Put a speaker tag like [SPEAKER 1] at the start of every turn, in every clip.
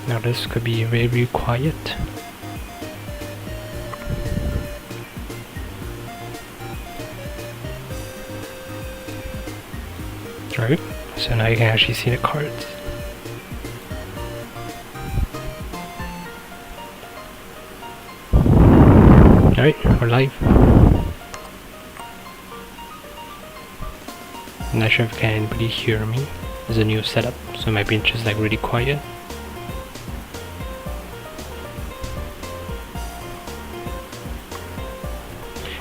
[SPEAKER 1] Now this could be very quiet. Right, so now you can actually see the cards. Alright, we're live. I'm not sure if anybody hear me. It's a new setup, so it might be just like really quiet.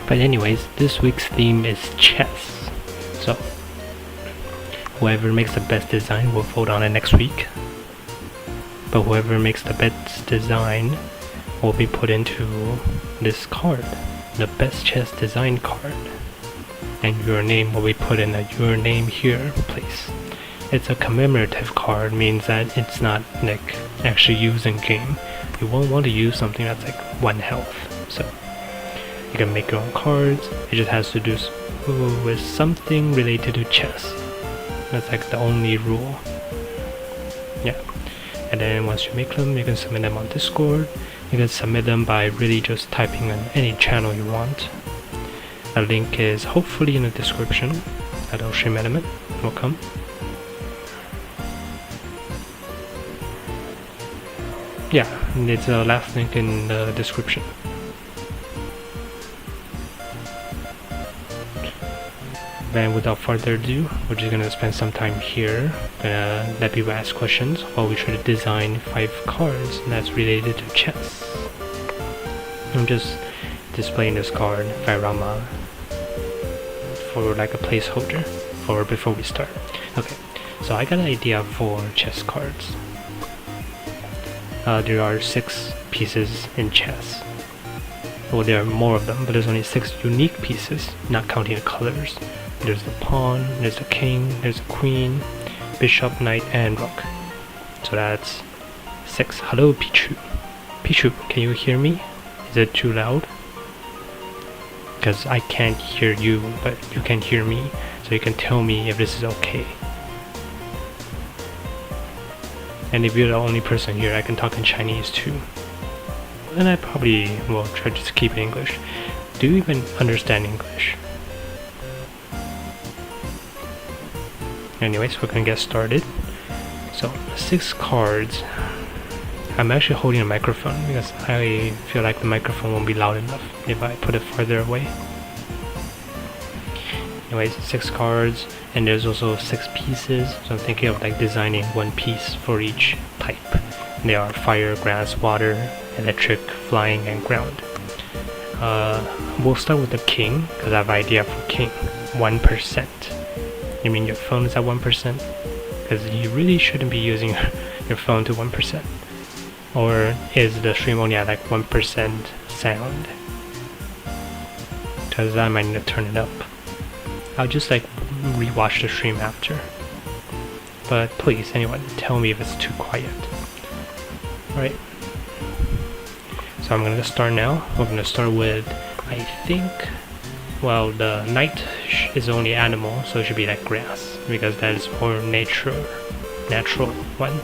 [SPEAKER 1] But anyways, this week's theme is chess. So whoever makes the best design will vote on it next week. But whoever makes the best design will be put into this card, the best chess design card. And your name will be put in a your name here place. It's a commemorative card, means that it's not like actually used in game. You won't want to use something that's like 1 health. So you can make your own cards. It just has to do with something related to chess. That's like the only rule. Yeah. And then once you make them, you can submit them on Discord. You can submit them by really just typing on any channel you want. The link is hopefully in the description at Ocean Element. Welcome. Yeah, it's the last link in the description. Then without further ado, we're just gonna spend some time here, gonna let people ask questions while we try to design 5 cards that's related to chess. I'm just displaying this card, Fairama, for like a placeholder for before we start. Okay, so I got an idea for chess cards. There are 6 pieces in chess. Well, there are more of them, but there's only 6 unique pieces, not counting the colors. There's the pawn, there's the king, there's the queen, bishop, knight, and rook. So that's 6. Hello, Pichu. Pichu, can you hear me? Is it too loud? Because I can't hear you, but you can hear me, so you can tell me if this is okay. And if you're the only person here, I can talk in Chinese too. And I probably will try to just keep it English. Do you even understand English? Anyways, we're gonna get started. So 6 cards. I'm actually holding a microphone because I feel like the microphone won't be loud enough if I put it farther away. Anyways, 6 cards, and there's also 6 pieces, so I'm thinking of like designing 1 piece for each type. And they are fire, grass, water, electric, flying, and ground. We'll start with the king, because I have an idea for king. 1%. You mean your phone is at 1%? Because you really shouldn't be using your phone to 1%. Or is the stream only at like 1% sound? Because I might need to turn it up. I'll just like rewatch the stream after. But please, anyone, tell me if it's too quiet. Alright. So I'm gonna start now. We're gonna start with, I think, well, the knight is only animal, so it should be like grass, because that is more natural one.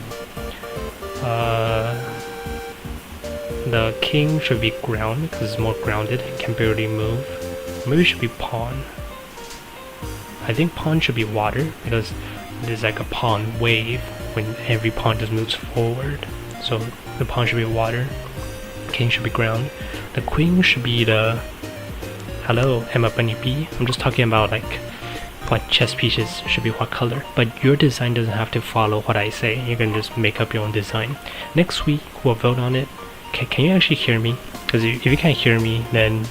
[SPEAKER 1] The king should be ground, because it's more grounded, it can barely move. Maybe it should be pawn. I think pawn should be water, because there's like a pawn wave when every pawn just moves forward. So the pawn should be water, king should be ground. The queen should be the... Hello, Emma Bunny B. I'm just talking about like what chess pieces should be what color, but your design doesn't have to follow what I say. You can just make up your own design. Next week we'll vote on it. Can you actually hear me? Because if you can't hear me, then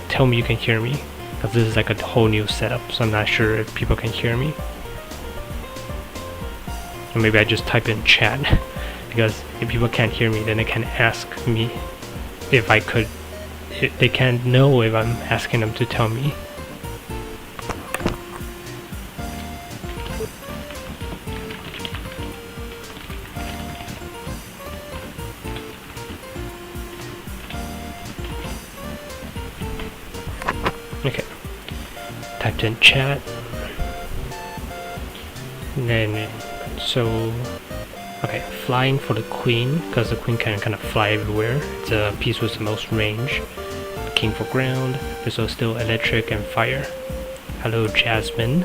[SPEAKER 1] tell me you can hear me, because this is like a whole new setup, so I'm not sure if people can hear me. Or maybe I just type in chat, because if people can't hear me, then they can ask me if I could. They can't know if I'm asking them to tell me. Okay, typed in chat, and then so Okay, flying for the queen, because the queen can kind of fly everywhere. It's a piece with the most range. King for ground. There's also still electric and fire. Hello, Jasmine.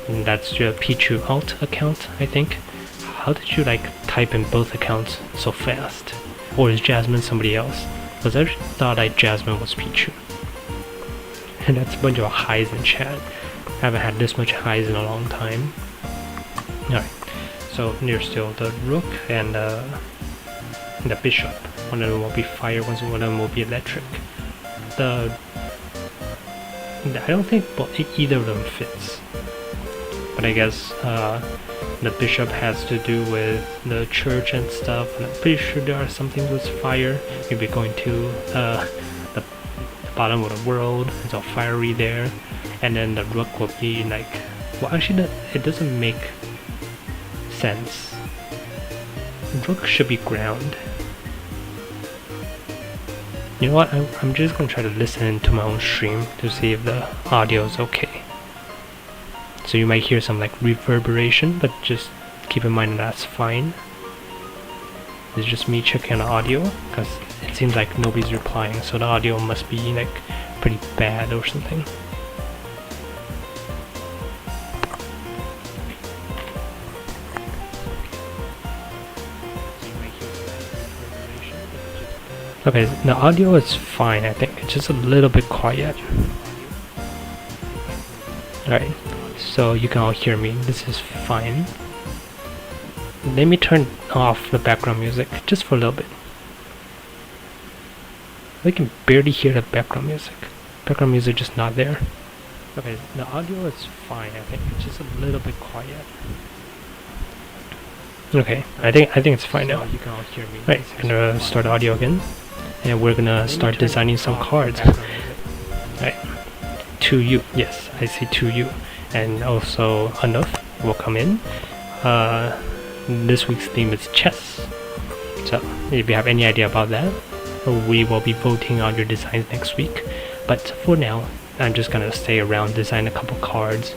[SPEAKER 1] And that's your Pichu alt account, I think. How did you like type in both accounts so fast? Or is Jasmine somebody else? Because I thought Jasmine was Pichu. And that's a bunch of highs in chat. I haven't had this much highs in a long time. Alright, so there's still the rook and the bishop. One of them will be fire, one of them will be electric. I don't think either of them fits. But I guess the bishop has to do with the church and stuff, and I'm pretty sure there are some things with fire. Maybe going to the bottom of the world, it's all fiery there. And then the rook will be like, well actually it doesn't make sense. Rook should be ground. You know what, I'm just gonna try to listen to my own stream to see if the audio is okay. So you might hear some like reverberation, but just keep in mind that's fine. It's just me checking the audio, because it seems like nobody's replying, so the audio must be like pretty bad or something. Okay, the audio is fine, I think. It's just a little bit quiet. Alright, so you can all hear me. This is fine. Let me turn off the background music just for a little bit. I can barely hear the background music. Background music just not there. Okay, the audio is fine, I think. It's just a little bit quiet. Okay, I think it's fine now. You can all hear me. Right, I'm gonna start audio again. And we're gonna start designing some cards. Right, 2U, yes, I see 2U. And also enough will come in. This week's theme is chess. So if you have any idea about that, we will be voting on your designs next week. But for now, I'm just gonna stay around, design a couple cards,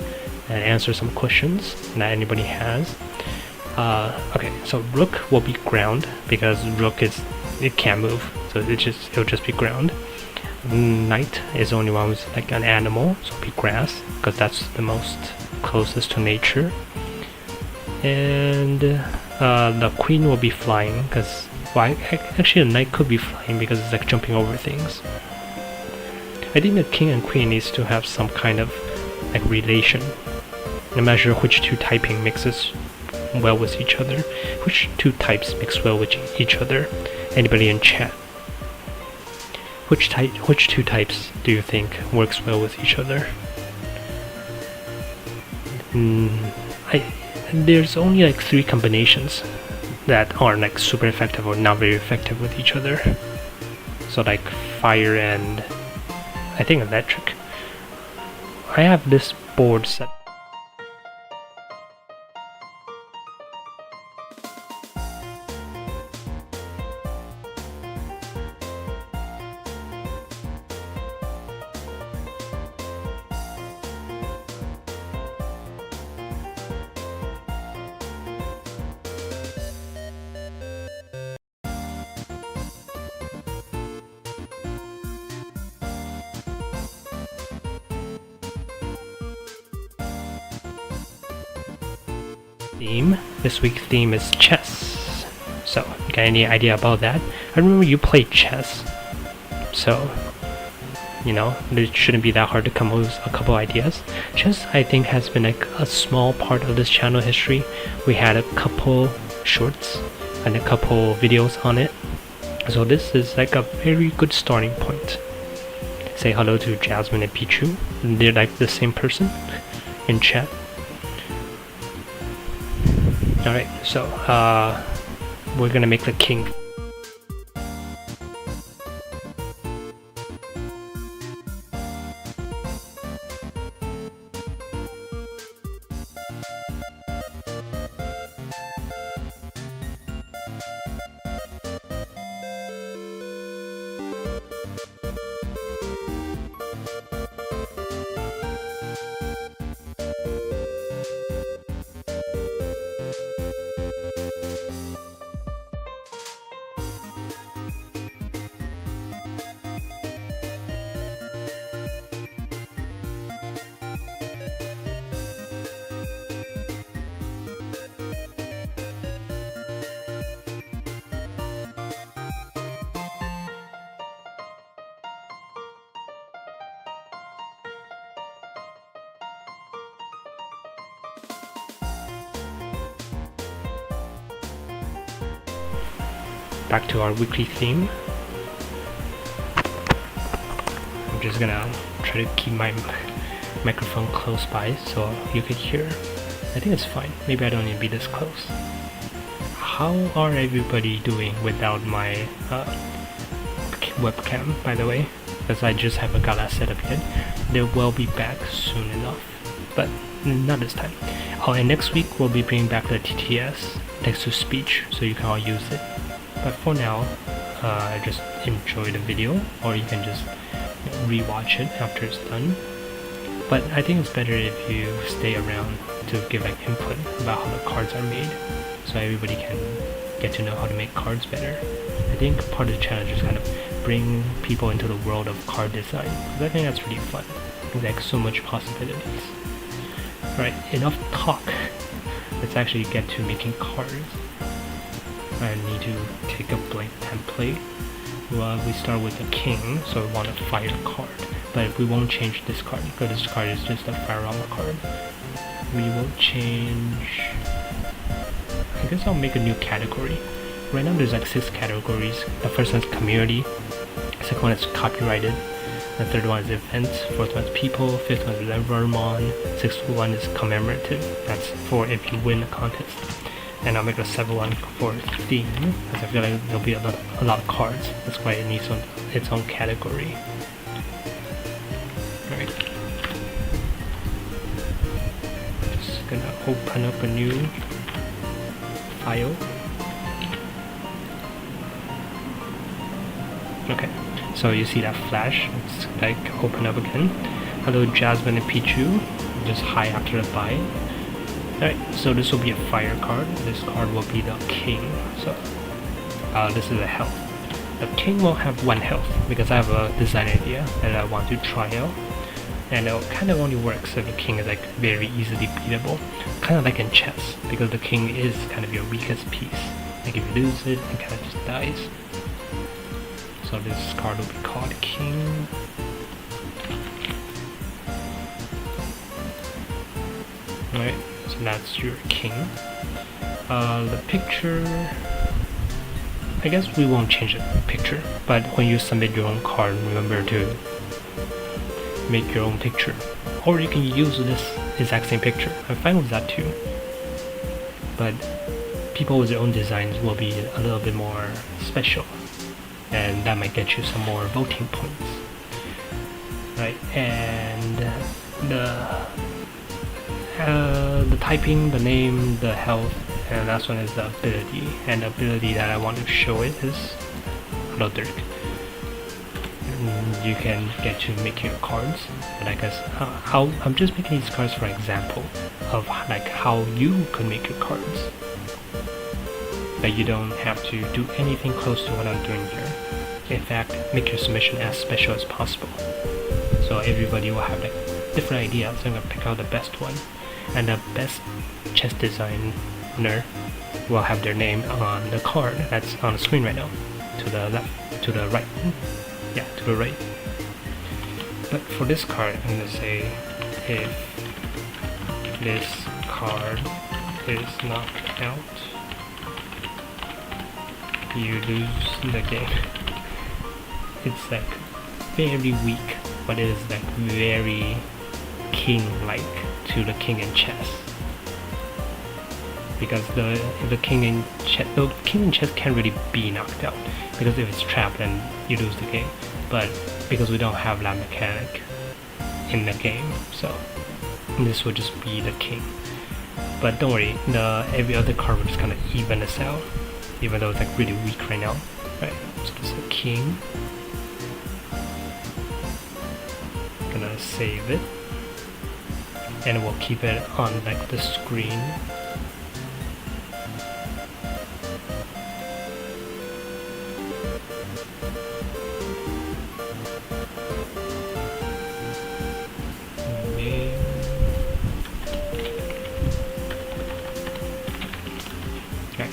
[SPEAKER 1] and answer some questions that anybody has. Okay, so rook will be ground because rook it can't move, so it'll just be ground. Knight is the only one who's like an animal, so it'll be grass because that's the most closest to nature. And the queen will be flying because, well, actually the knight could be flying because it's like jumping over things. I think the king and queen needs to have some kind of like relation. No matter which two typing mixes well with each other. Which two types mix well with each other? Anybody in chat? Which two types do you think works well with each other? There's only like 3 combinations that are like super effective or not very effective with each other. So like fire and I think electric. I have this board set. Theme. This week's theme is chess. So, you got any idea about that? I remember you played chess. So, you know, it shouldn't be that hard to come up with a couple ideas. Chess, I think, has been like a small part of this channel history. We had a couple shorts and a couple videos on it. So this is like a very good starting point. Say hello to Jasmine and Pichu. They're like the same person in chat. Alright, so we're gonna make the king. back to our weekly theme. I'm just gonna try to keep my microphone close by so you could hear. I think it's fine. Maybe I don't need to be this close. How are everybody doing without my webcam, by the way? Because I just haven't got that set up yet. They will be back soon enough, but not this time. Oh, and next week we'll be bringing back the TTS, text-to-speech, so you can all use it. But for now, just enjoy the video, or you can just rewatch it after it's done. But I think it's better if you stay around to give like input about how the cards are made, so everybody can get to know how to make cards better. I think part of the challenge is kind of bring people into the world of card design, because I think that's really fun. There's like so much possibilities. Alright, enough talk. Let's actually get to making cards. I need to take a blank template. Well, we start with a king, so we want a fire card. But we won't change this card, because this card is just a fire armor card. We will change... I guess I'll make a new category. Right now there's like 6 categories. The first one's community, the second one is copyrighted, the third one is events, fourth one is people, fifth one is Vermon, sixth one is commemorative. That's for if you win a contest. And I'll make the seventh one for theme, because I feel like there'll be a lot of cards. That's why it needs its own category. Alright. Just gonna open up a new file. Okay, so you see that flash, it's like open up again. Hello Jasmine and Pichu, just hi after the buy. Alright, so this will be a fire card. This card will be the king. So this is a health. The king will have 1 health because I have a design idea that I want to try out. And it kind of only works if the king is like very easily beatable. Kind of like in chess, because the king is kind of your weakest piece. Like if you lose it, it kind of just dies. So this card will be called King. Alright, so that's your king. The picture... I guess we won't change the picture, but when you submit your own card, remember to make your own picture. Or you can use this exact same picture. I'm fine with that too. But people with their own designs will be a little bit more special, and that might get you some more voting points. Right, and the typing, the name, the health, and last one is the ability. And the ability that I want to show it is Hello Dirk. You can get to making your cards, but I guess I'm just making these cards for example of like how you could make your cards. That you don't have to do anything close to what I'm doing here. In fact, make your submission as special as possible. So everybody will have like different ideas. I'm gonna pick out the best one, and the best chess designer will have their name on the card that's on the screen right now. To the left, to the right. Yeah, to the right. But for this card, I'm gonna say if this card is knocked out, you lose the game. It's like very weak, but it is like very king-like to the king in chess. Because the king in chess can't really be knocked out, because if it's trapped then you lose the game. But because we don't have that mechanic in the game, so this will just be the king. But don't worry, every other card will just kind of even this out, even though it's like really weak right now. Right, so this is the king. Gonna save it, and we'll keep it on like the screen. Okay.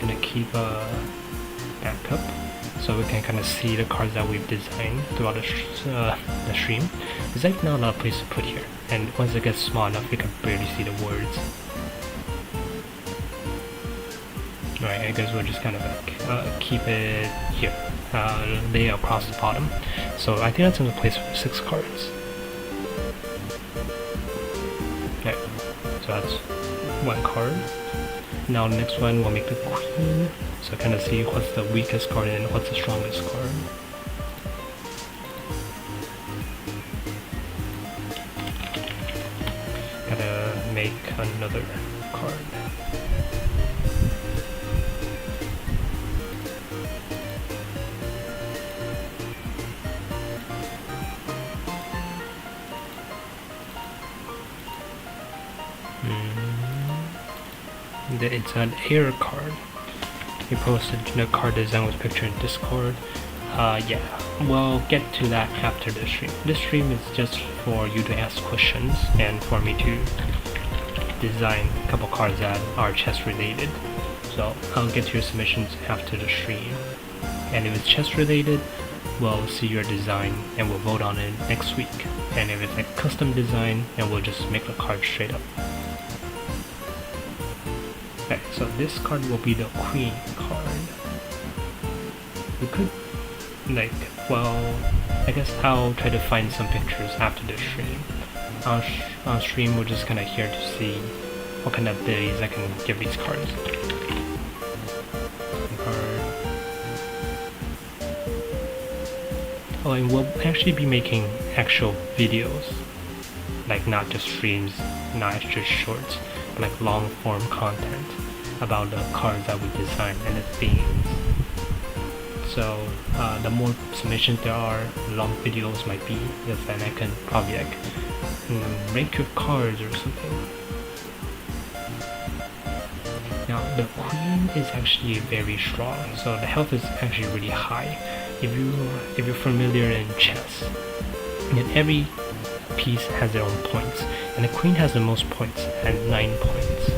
[SPEAKER 1] Gonna keep a backup so we can kind of see the cards that we've designed throughout the stream. There's like not a lot of place to put here, and once it gets small enough, you can barely see the words. Right, I guess we'll just kind of like keep it here, lay across the bottom. So I think that's in the place for 6 cards. Okay, so that's 1 card. Now the next one we'll make the queen. So kind of see what's the weakest card and what's the strongest card. Gotta make another card. It's an air card. We posted the card design with picture in Discord. Yeah, we'll get to that after the stream. This stream is just for you to ask questions and for me to design a couple cards that are chess related. So I'll get to your submissions after the stream. And if it's chess related, we'll see your design and we'll vote on it next week. And if it's like custom design, then we'll just make the card straight up. Okay, so this card will be the queen card. We could, like, well, I guess I'll try to find some pictures after the stream. On stream, we're just kind of here to see what kind of abilities I can give these cards. Oh, and we'll actually be making actual videos, like not just streams, not just shorts, but like long form content about the cards that we design and the themes. So the more submissions there are, long videos might be, because then I can probably like rank your cards or something. Now the queen is actually very strong, so the health is actually really high. If you're familiar in chess, then every piece has their own points, and the queen has the most points at 9 points.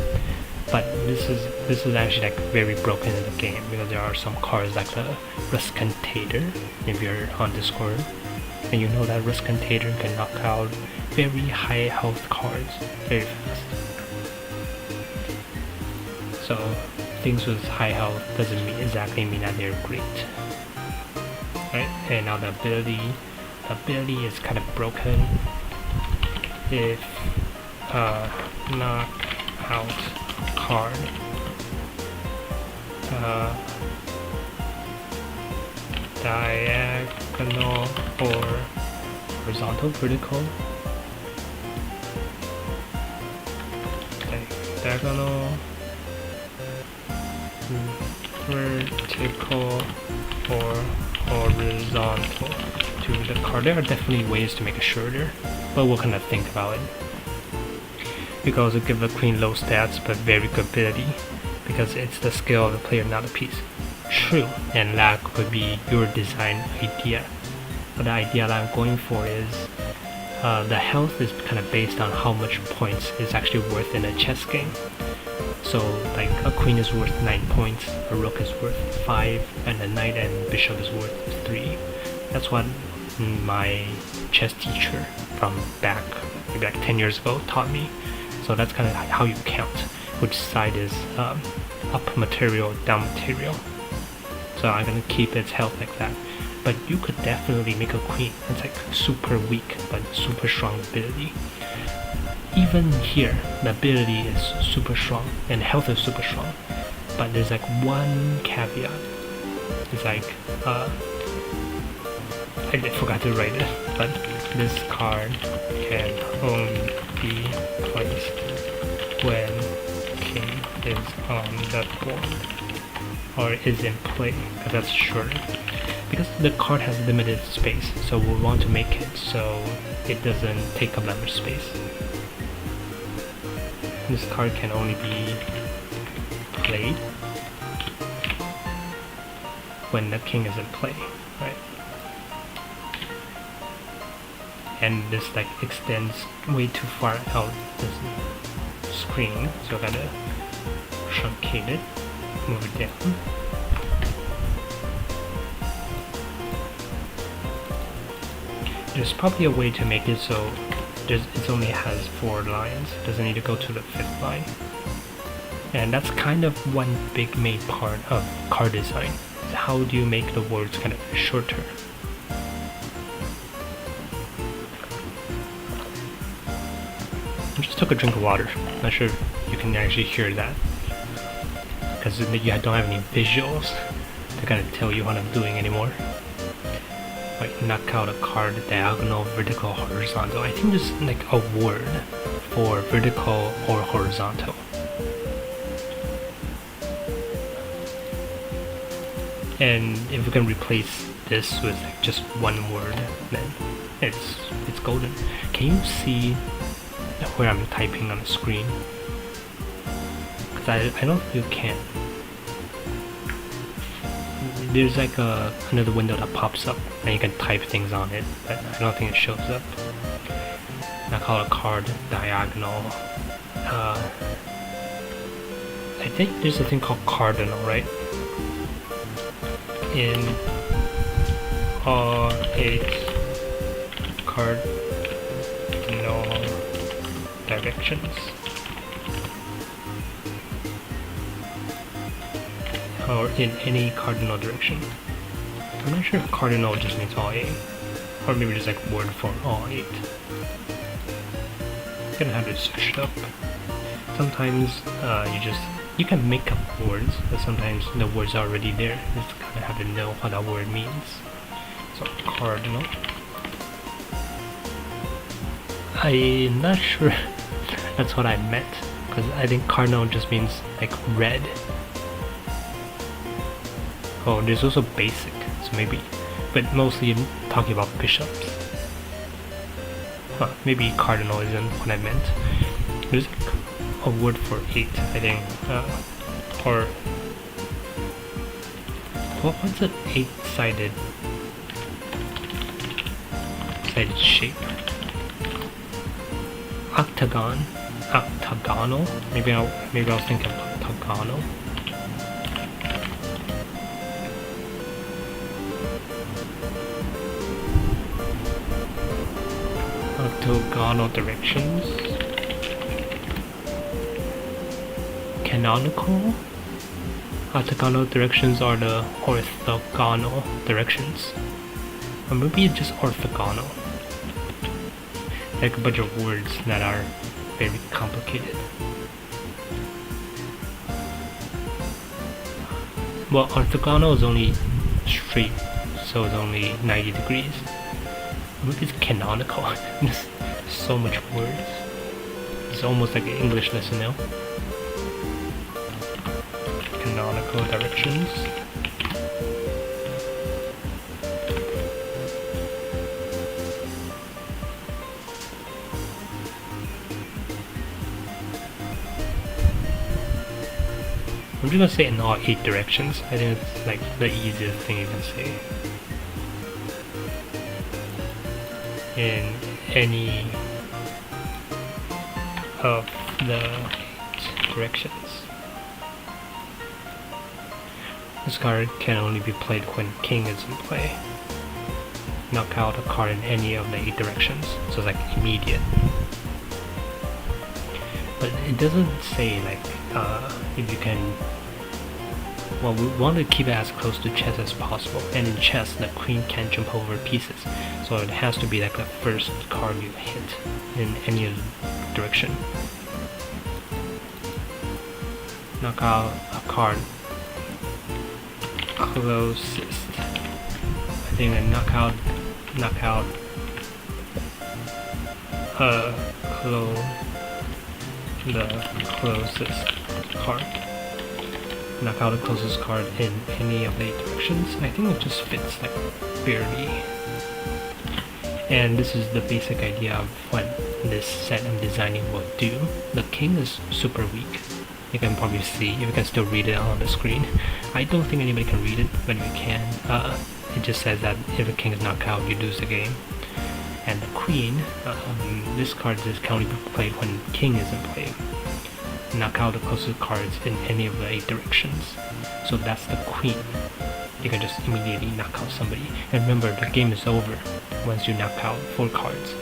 [SPEAKER 1] But this is actually like very broken in the game because there are some cards like the Ruscantator, if you're on Discord, and you know that Ruscantator can knock out very high health cards very fast. So things with high health doesn't exactly mean that they're great. Right? And now the ability is kind of broken. If knock out card diagonal or horizontal, vertical, diagonal, vertical, or horizontal to the card. There are definitely ways to make it shorter, but we'll kind of think about it. You can also give the queen low stats but very good ability, because it's the skill of the player, not a piece. True, and that could be your design idea. But the idea that I'm going for is the health is kind of based on how much points is actually worth in a chess game. So like a queen is worth 9 points, a rook is worth 5, and a knight and bishop is worth 3. That's what my chess teacher from back maybe like 10 years ago taught me. So that's kind of how you count which side is up material, down material. So I'm gonna keep its health like that. But you could definitely make a queen that's like super weak but super strong ability. Even here, the ability is super strong and health is super strong, but there's like one caveat. It's like I forgot to write it, but this card can only be placed when king is on the board or is in play, because that's shorter. Because the card has limited space, so we want to make it so it doesn't take up that much space. This card can only be played when the king is in play, right? And this like extends way too far out this screen, so I gotta truncate it, move it down. There's probably a way to make it so it only has 4 lines. It doesn't need to go to the 5th line. And that's kind of one big main part of card design. How do you make the words kind of shorter? I just took a drink of water. Not sure if you can actually hear that, because you don't have any visuals to kind of tell you what I'm doing anymore. Like knock out a card, diagonal, vertical, horizontal. I think there's like a word for vertical or horizontal. And if we can replace this with like just one word, then it's golden. Can you see where I'm typing on the screen? Because I don't think you can. There's like another window that pops up and you can type things on it, but I don't think it shows up. I call a card diagonal. I think there's a thing called cardinal, right? In all 8 cardinal directions. Or in any cardinal direction. I'm not sure if cardinal just means all 8, or maybe just like word for all 8. I'm gonna have to search it up. Sometimes you can make up words, but sometimes the words are already there. You just kind of have to know what that word means. So cardinal. I'm not sure that's what I meant, because I think cardinal just means like red. Oh, there's also basic, so maybe, but mostly I'm talking about bishops. Huh, maybe cardinal isn't what I meant. There's a word for 8, I think, or what's an 8-sided shape? Octagonal. Maybe I was thinking octagonal. Octagonal directions. Canonical. Octagonal directions are the orthogonal directions, or maybe just orthogonal. Like a bunch of words that are very complicated. Well, orthogonal is only straight, so it's only 90 degrees. Maybe it's canonical. There's so much words. It's almost like an English lesson now. Canonical directions. I'm just gonna say in all 8 directions. I think it's like the easiest thing you can say. In any of the 8 directions. This card can only be played when king is in play. Knock out a card in any of the 8 directions, so it's like immediate. But it doesn't say like if you can. Well, we want to keep it as close to chess as possible, and in chess the queen can't jump over pieces, so it has to be like the first card you hit in any direction. Knock out a card closest. I think a knockout the closest card. Knock out the closest card in any of the 8 directions. I think it just fits like barely. And this is the basic idea of what this set I'm designing will do. The king is super weak. You can probably see, if you can still read it on the screen. I don't think anybody can read it, but you can. It just says that if the king is knocked out, you lose the game. And the queen, this card just can only be played when king is in play. Knock out the closest cards in any of the 8 directions. So that's the queen. You can just immediately knock out somebody. And remember, the game is over once you knock out 4 cards.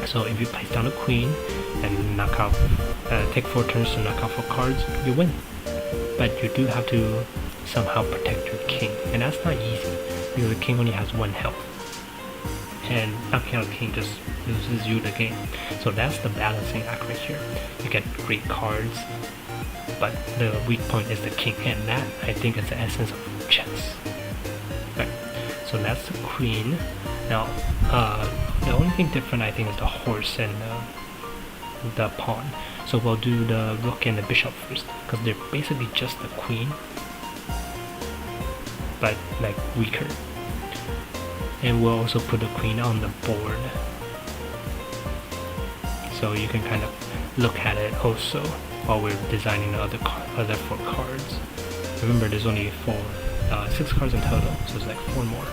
[SPEAKER 1] So if you place down a queen and knock out, take 4 turns to knock out 4 cards, you win. But you do have to somehow protect your king, and that's not easy because the king only has 1 health, and knocking out the king just loses you the game. So that's the balancing act right here. You get great cards, but the weak point is the king, and that I think is the essence of chess. Right. So that's the queen. Now, the only thing different I think is the horse and the pawn. So we'll do the rook and the bishop first, because they're basically just the queen, but like weaker. And we'll also put the queen on the board, so you can kind of look at it also while we're designing the other 4 cards. Remember, there's only 6 cards in total, so it's like 4 more.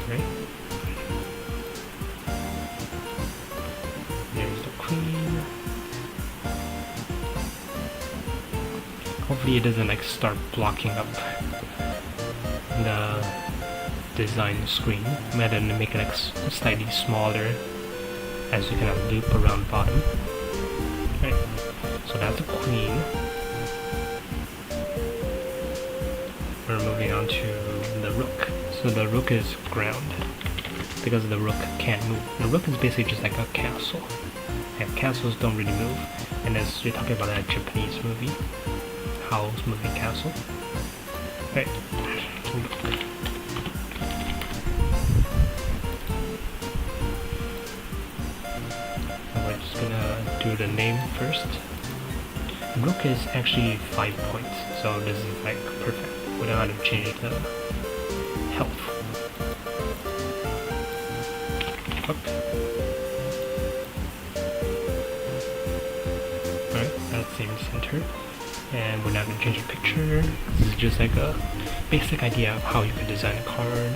[SPEAKER 1] Right? There's the queen. Hopefully it doesn't like start blocking up the design screen. I'm gonna make it like slightly smaller as you kind of loop around the bottom. Right. So that's the queen. We're moving on to the rook. So the rook is ground because the rook can't move. The rook is basically just like a castle, and castles don't really move. And as you're talking about that Japanese movie, Howl's Moving Castle. Right. We're just gonna do the name first. Rook is actually 5 points, so this is like perfect. We don't have to change the health. Rook. Alright, that seems centered. And we're not going to change the picture. This is just like a basic idea of how you could design a card.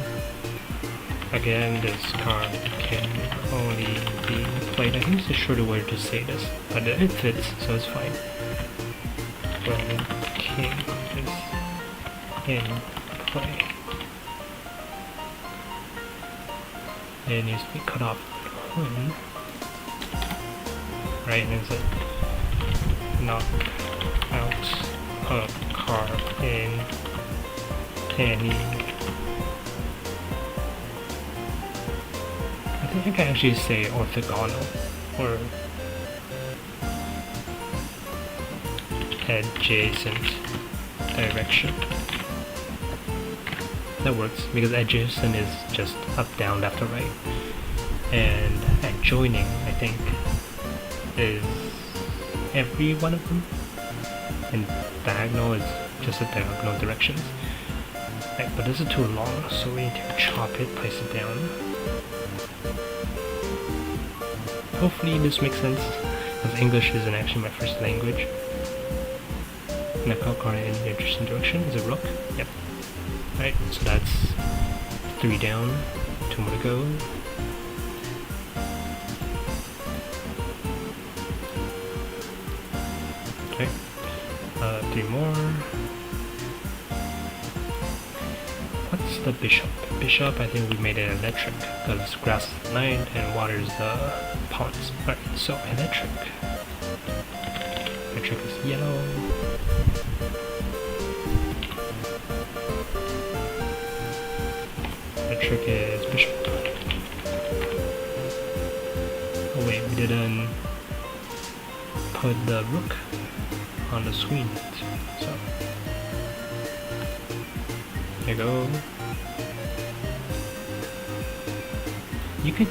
[SPEAKER 1] Again, this card can only be played. I think it's a shorter way to say this, but it fits, so it's fine. When king is in play, it needs to be cut off when, right? And it's a knock out a card in any. I think I can actually say orthogonal or adjacent direction. That works because adjacent is just up, down, left, or right, and adjoining I think is every one of them, and diagonal is just the diagonal directions. Right, but this is too long, so we need to chop it, place it down. Hopefully this makes sense, because English isn't actually my first language. Knock out card in the adjacent direction is a rook. Yep. Right, so that's 3 down, 2 more to go. Okay, 3 more. What's the bishop? Bishop, I think we made it electric because grass is the knight and water is the pawns. Alright, so electric. Electric is yellow. Electric is bishop. Oh wait, we didn't put the rook on the screen yet, so there you go.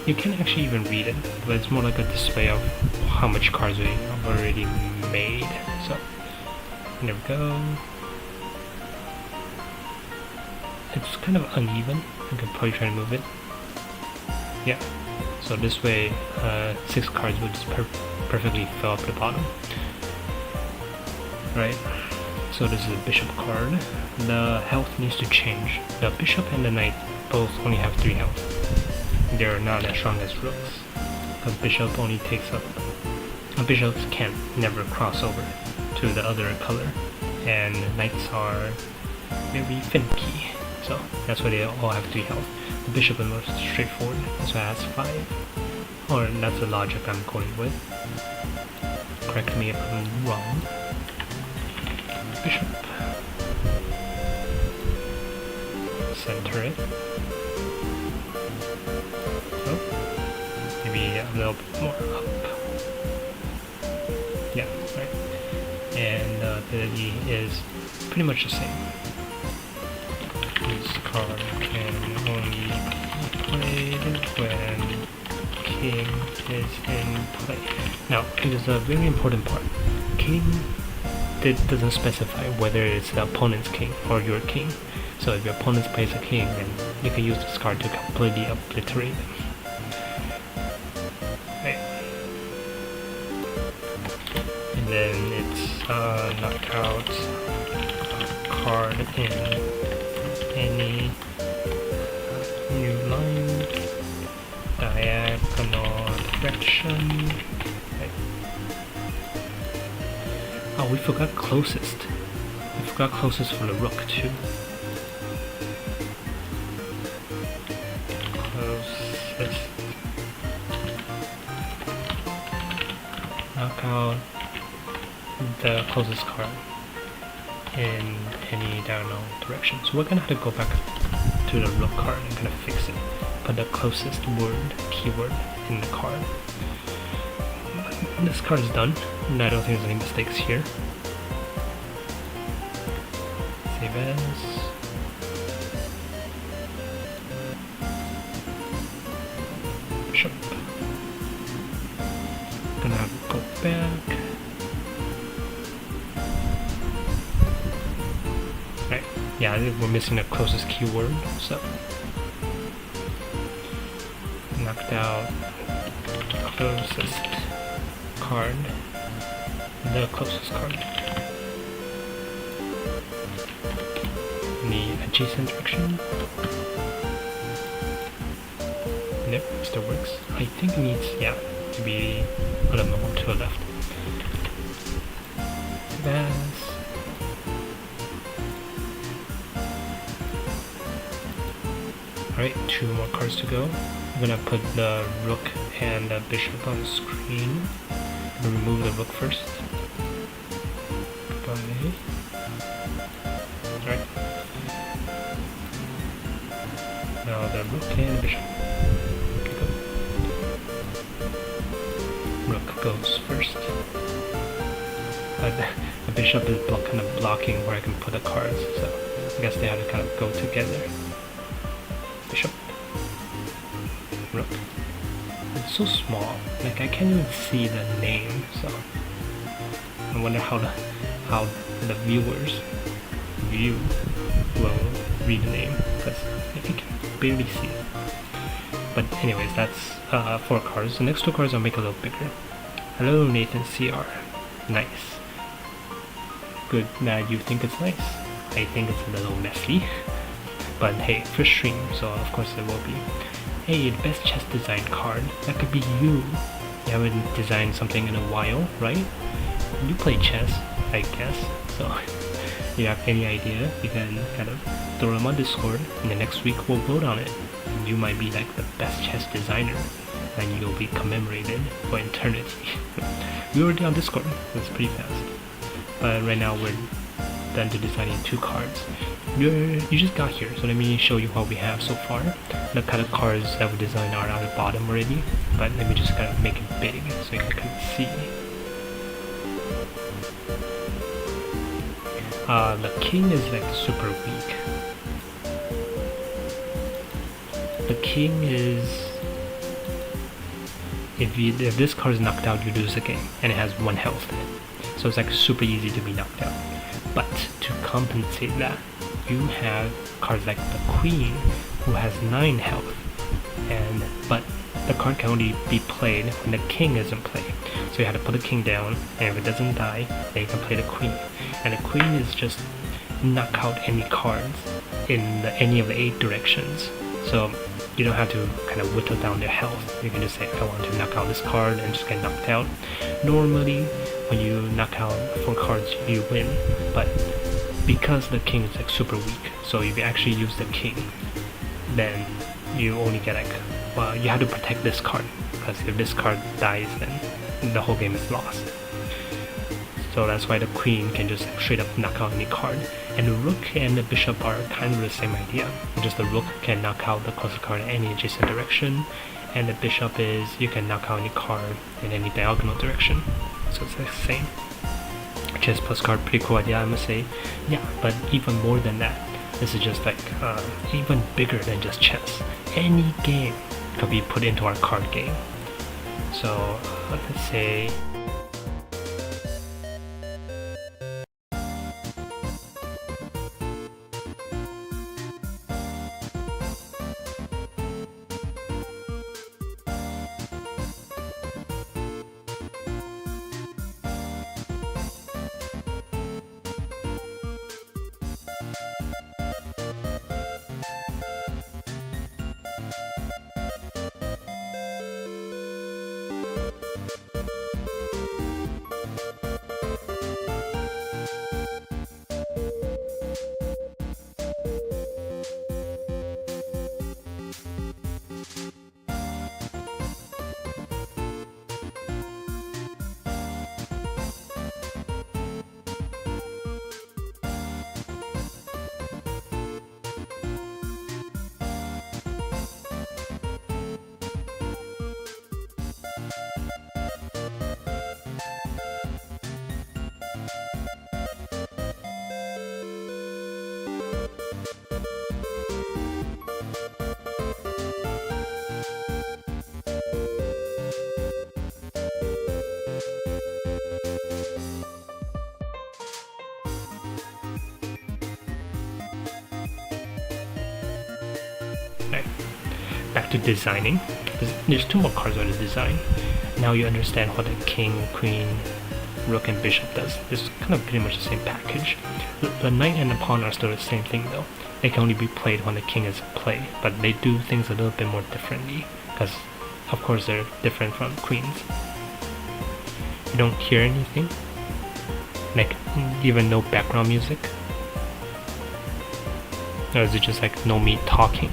[SPEAKER 1] You can actually even read it, but it's more like a display of how much cards we have already made. So there we go. It's kind of uneven. I can probably try to move it. Yeah. So this way, 6 cards would just perfectly fill up the bottom. Right. So this is a bishop card. The health needs to change. The bishop and the knight both only have 3 health. They're not as strong as rooks, because bishop only takes up. Bishops can never cross over to the other color, and knights are very finicky. so that's why they all have 3 health. The bishop is more straightforward, so it has 5. Or that's the logic I'm going with. Correct me if I'm wrong. Bishop. Center it. Oh, maybe a little bit more up. Yeah, right. And the ability is pretty much the same. This card can only be played when king is in play. Now, it is a very important part. King doesn't specify whether it's the opponent's king or your king. So if your opponent plays a king, then you can use this card to completely obliterate them. Right. And then it's knockout card in any new line, diagonal direction. Right. Oh, we forgot closest. We forgot closest for the rook too. Closest. Knock out the closest card in any diagonal direction. So we're gonna have to go back to the rook card and kind of fix it. Put the closest keyword in the card. This card is done, and I don't think there's any mistakes here. Save as. Bishop. Gonna go back. Right, yeah, I think we're missing the closest keyword, so. Knocked out closest card, the closest card. In the adjacent direction. Nope, still works. I think it needs, yeah, to be a little more to the left. That's alright, 2 more cards to go. I'm gonna put the rook and the bishop on the screen. I'm gonna remove the rook first. Goodbye. Alright. Now the rook and the bishop. Rook goes first. The bishop is kind of blocking where I can put the cards, so I guess they have to kind of go together. Bishop. Rook. It's so small, like I can't even see the name, so I wonder how the viewers will read the name, because I can barely see it. But anyways, that's 4 cards. The next 2 cards I'll make a little bigger. Hello Nathan CR. Nice. Good that you think it's nice. I think it's a little messy. But hey, first stream, so of course it will be. Hey, the best chess design card. That could be you. You haven't designed something in a while, right? You play chess, I guess. So if you have any idea, you can kind of throw them on Discord, and the next week we'll vote on it. And you might be like the best chess designer, and you'll be commemorated for eternity. We're already on Discord. That's pretty fast. But right now we're done to designing 2 cards. You just got here, so let me show you what we have so far. The kind of cards that we designed are at the bottom already, but let me just kind of make it big so you can kind of see. The king is like super weak. The king is, if this card is knocked out, you lose the game, and it has 1 health. So it's like super easy to be knocked out. But to compensate that, you have cards like the queen, who has 9 health, but the card can only be played when the king is in play. So you have to put the king down, and if it doesn't die, then you can play the queen. And the queen is just knock out any cards in any of the 8 directions. So you don't have to kind of whittle down their health. You can just say, I want to knock out this card and just get knocked out. Normally, when you knock out 4 cards, you win, but because the king is like super weak. So if you actually use the king, then you only get like, well, you have to protect this card, because if this card dies, then the whole game is lost. So that's why the queen can just straight up knock out any card. And the rook and the bishop are kind of the same idea. Just the rook can knock out the closest card in any adjacent direction, and the bishop is you can knock out any card in any diagonal direction. So it's the same. Chess plus card, pretty cool idea, I must say. Yeah, but even more than that, this is just like even bigger than just chess. Any game could be put into our card game. So let's say back to designing. There's two more cards on the design. Now you understand what the king, queen, rook, and bishop does. It's kind of pretty much the same package. The knight and the pawn are still the same thing though. They can only be played when the king is in play, but they do things a little bit more differently, because of course they're different from queens. You don't hear anything? Like even no background music? Or is it just like no me talking?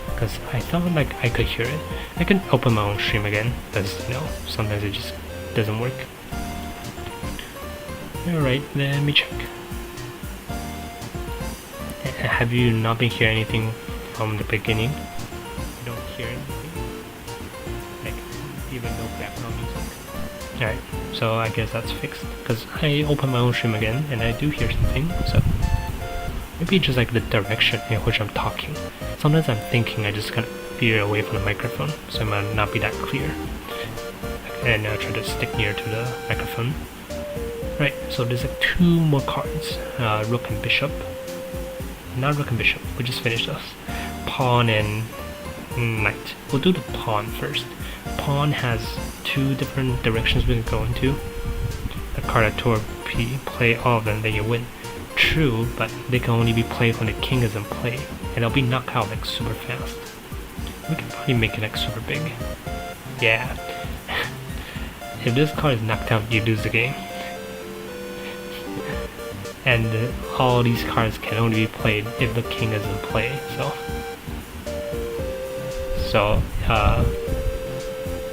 [SPEAKER 1] Because I thought like I could hear it. I can open my own stream again, because you know, sometimes it just doesn't work. Alright, let me check. Have you not been hearing anything from the beginning? You don't hear anything? Like even no background music? Alright, so I guess that's fixed, because I open my own stream again and I do hear something, so maybe just like the direction in which I'm talking. Sometimes I'm thinking, I just kind of veer away from the microphone, so it might not be that clear. And I try to stick near to the microphone. Right, so there's like two more cards, rook and bishop. Not rook and bishop, we just finished those. Pawn and knight. We'll do the pawn first. Pawn has two different directions we can go into. The card at 2 or P, play all of them, then you win. True, but they can only be played when the king is in play, and they'll be knocked out like super fast. We can probably make it like super big. Yeah. If this card is knocked out, you lose the game. And all these cards can only be played if the king is in play, so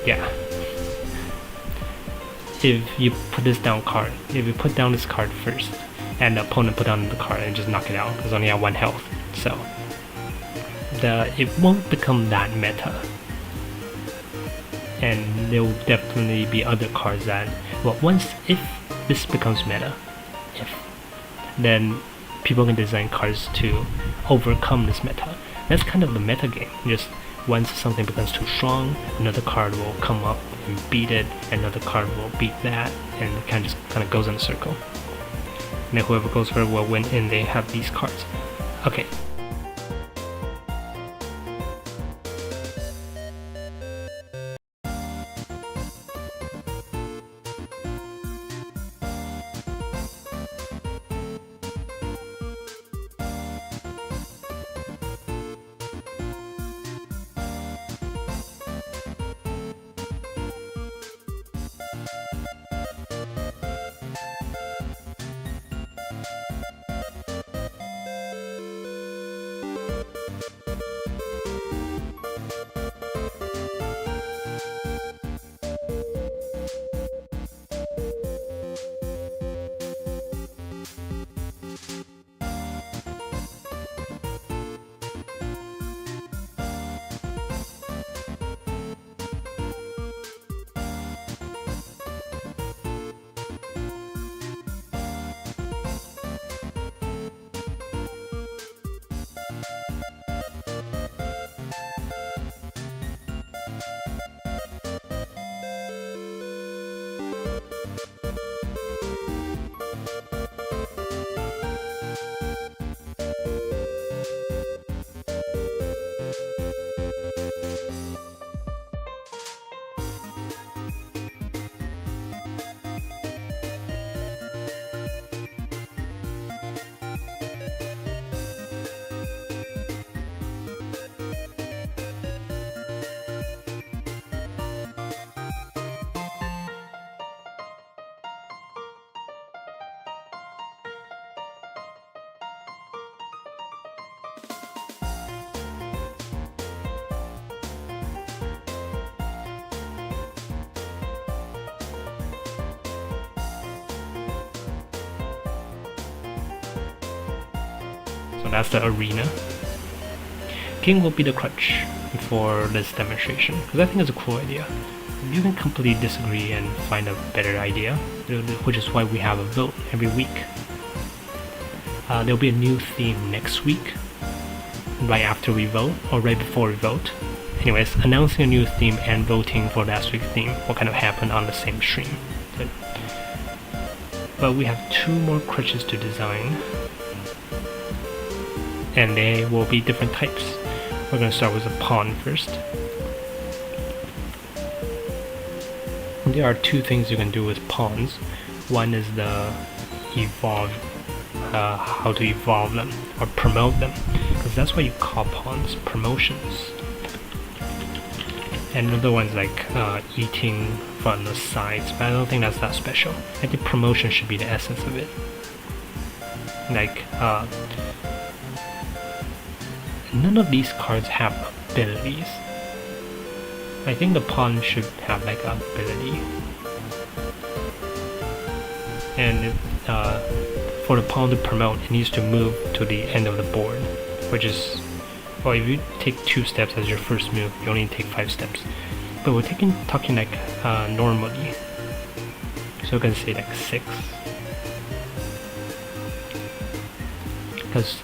[SPEAKER 1] yeah. If you put this down card, if you put down this card first, and the opponent put down the card and just knock it out, because only have 1 health, so it won't become that meta. And there will definitely be other cards that, well, if this becomes meta, then people can design cards to overcome this meta. That's kind of the meta game. Just once something becomes too strong, another card will come up and beat it, another card will beat that, and it kind of goes in a circle. And then whoever goes first will win, and they have these cards. Okay. So that's the arena. King will be the crutch for this demonstration, because I think it's a cool idea. You can completely disagree and find a better idea, which is why we have a vote every week. There'll be a new theme next week, right after we vote, or right before we vote. Anyways, announcing a new theme and voting for last week's theme will kind of happen on the same stream. But we have 2 more crutches to design, and they will be different types. We're going to start with a pawn first. There are 2 things you can do with pawns. One is the evolve, how to evolve them or promote them, because that's what you call pawns, promotions. And another one's like eating from the sides, but I don't think that's that special. I think promotion should be the essence of it. Like none of these cards have abilities. I think the pawn should have like an ability. And for the pawn to promote, it needs to move to the end of the board, which is, well, if you take 2 steps as your first move, you only take 5 steps. But we're talking like normally. So you can say like 6. Because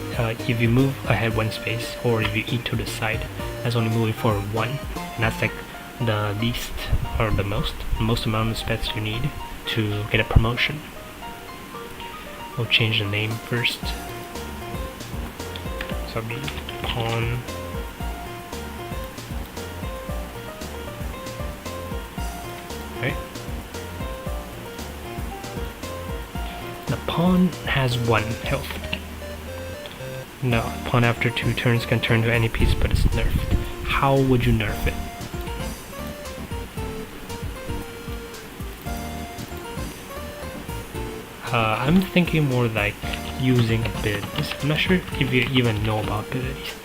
[SPEAKER 1] if you move ahead 1 space, or if you eat to the side, that's only moving forward 1. And that's like the least, or the most amount of steps you need to get a promotion. We'll change the name first. So it'll be pawn. Okay. The pawn has 1 health. No, pawn after 2 turns can turn to any piece, but it's nerfed. How would you nerf it? I'm thinking more like using abilities. I'm not sure if you even know about abilities.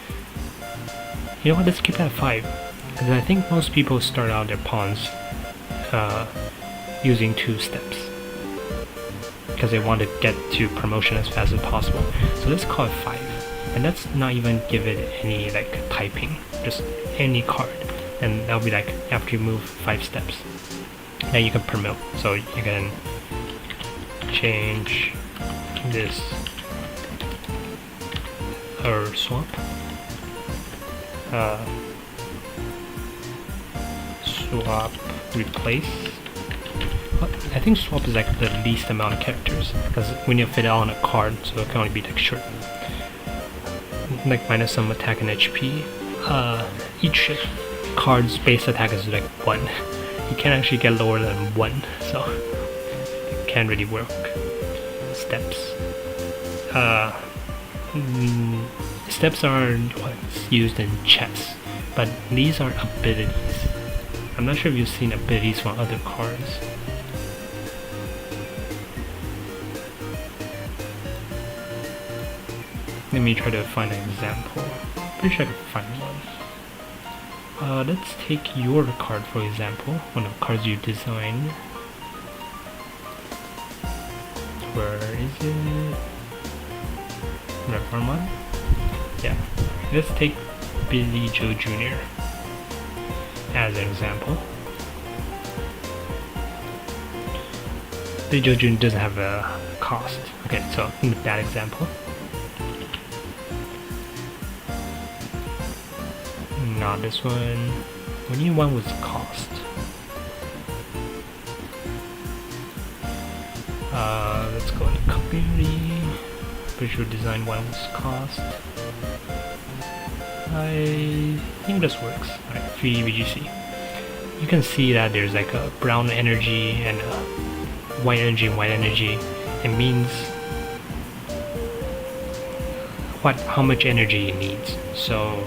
[SPEAKER 1] You know what, let's keep it at 5. Because I think most people start out their pawns using 2 steps. Because they want to get to promotion as fast as possible. So let's call it 5. And let's not even give it any like typing. Just any card. And that'll be like after you move 5 steps. Then you can promote. So you can change this or swap. Swap, replace. I think swap is like the least amount of characters, because we need to fit it on a card, so it can only be like short. Like minus some attack and HP. Each card's base attack is like 1. You can't actually get lower than 1, so it can't really work. Steps. Steps are what's used in chess, but these are abilities. I'm not sure if you've seen abilities from other cards. Let me try to find an example. Pretty sure I can find one. Let's take your card for example, one of the cards you designed. Where is it? Reform one? Yeah. Let's take Billy Joe Jr. as an example. Billy Joe Jr. doesn't have a cost. Okay, so in that example. Not this one. We need one with cost. Let's go to community. Pretty sure design one with cost. I think this works. Alright, free VGC. You can see that there's like a brown energy and a white energy and white energy. It means how much energy it needs. So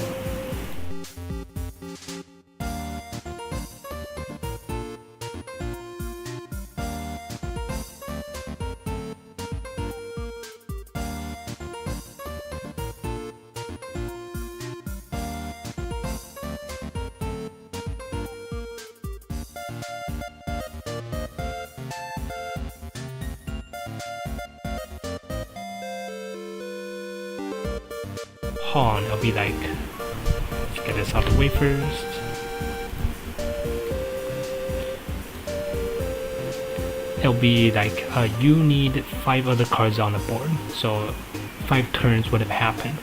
[SPEAKER 1] pawn, it'll be like, let's get this out of the way first. It'll be like you need 5 other cards on the board, so 5 turns would have happened.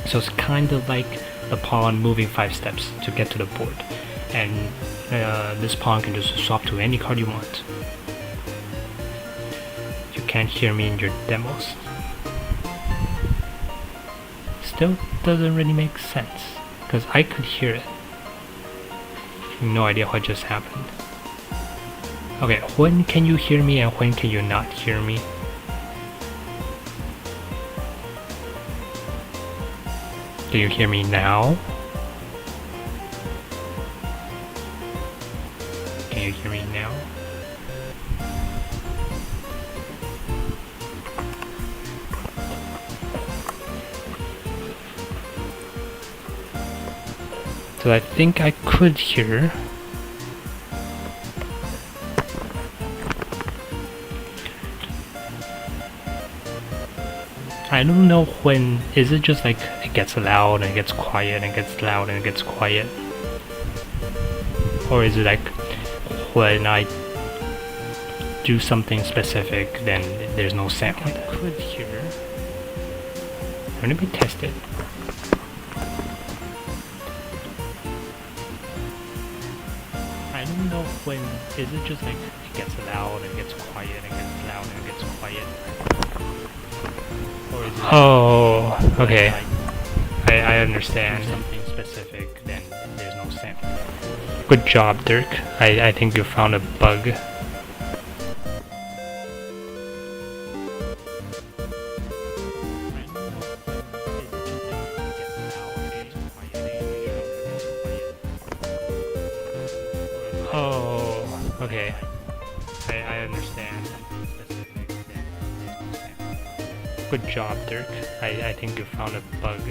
[SPEAKER 1] So it's kind of like the pawn moving 5 steps to get to the board, and this pawn can just swap to any card you want. You can't hear me in your demos. Still doesn't really make sense, because I could hear it. No idea what just happened. Okay, when can you hear me and when can you not hear me? Can you hear me now? Can you hear me now? So I think I could hear. I don't know when. Is it just like it gets loud and it gets quiet and it gets loud and it gets quiet? Or is it like when I do something specific then there's no sound? I could hear. Let me test it. I don't know when. Is it just like it gets loud and it gets quiet and it gets loud and it gets quiet? Oh, okay. I understand. Something specific, then there's no sound. Good job, Dirk. I think you found a bug. Oh, okay. I understand. Good job, Dirk. I think you found a bug.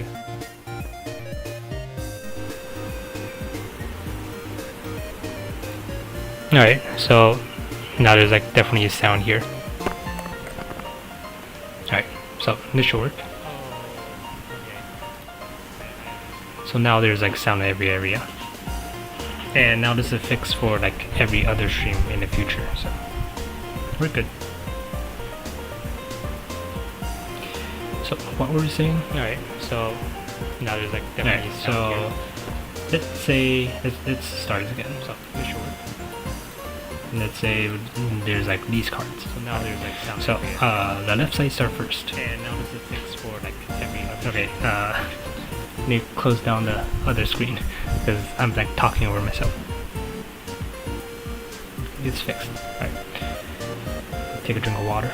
[SPEAKER 1] Alright, so now there's like definitely a sound here. Alright, so this should work. So now there's like sound in every area. And now this is fixed for like every other stream in the future, so we're good. So what were we saying? Alright, so now there's like definitely sound here. Let's say let's start it again. So this should work. And let's say there's like these cards. So now there's like sound. So the left side start first. And now this is fixed for like every other. Okay, need to close down the other screen because I'm like talking over myself. It's fixed. Alright. Take a drink of water.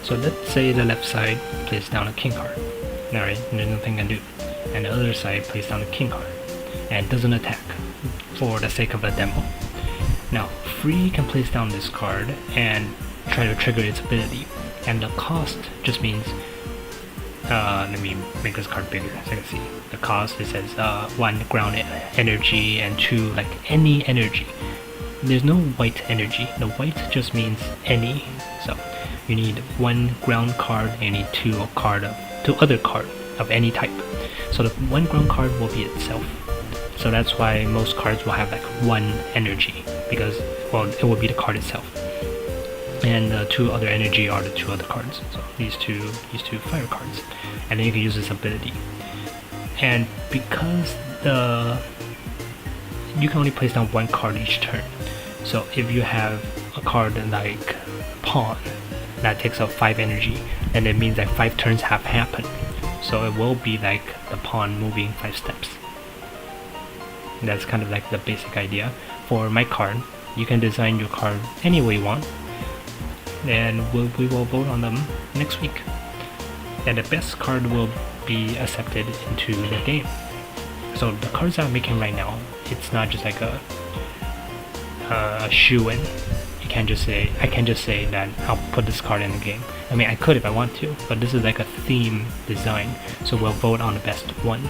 [SPEAKER 1] So let's say the left side plays down a king card. Alright, there's nothing I can do. And the other side plays down a king card and doesn't attack for the sake of a demo. Now, Free can place down this card and try to trigger its ability. And the cost just means, let me make this card bigger so you can see. The cost, it says 1 ground energy and 2 like any energy. There's no white energy. The white just means any. So you need 1 ground card and you need 2 other card of any type. So the 1 ground card will be itself. So that's why most cards will have like 1 energy, because well it will be the card itself. And the 2 other energy are the 2 other cards. So these two fire cards. And then you can use this ability. And because you can only place down 1 card each turn. So if you have a card like Pawn that takes up 5 energy, and it means that 5 turns have happened. So it will be like the pawn moving 5 steps. And that's kind of like the basic idea. For my card, you can design your card any way you want, and we will vote on them next week. And the best card will be accepted into the game. So the cards I'm making right now, it's not just like a shoe-in. I can just say that I'll put this card in the game. I mean, I could if I want to, but this is like a theme design, so we'll vote on the best one.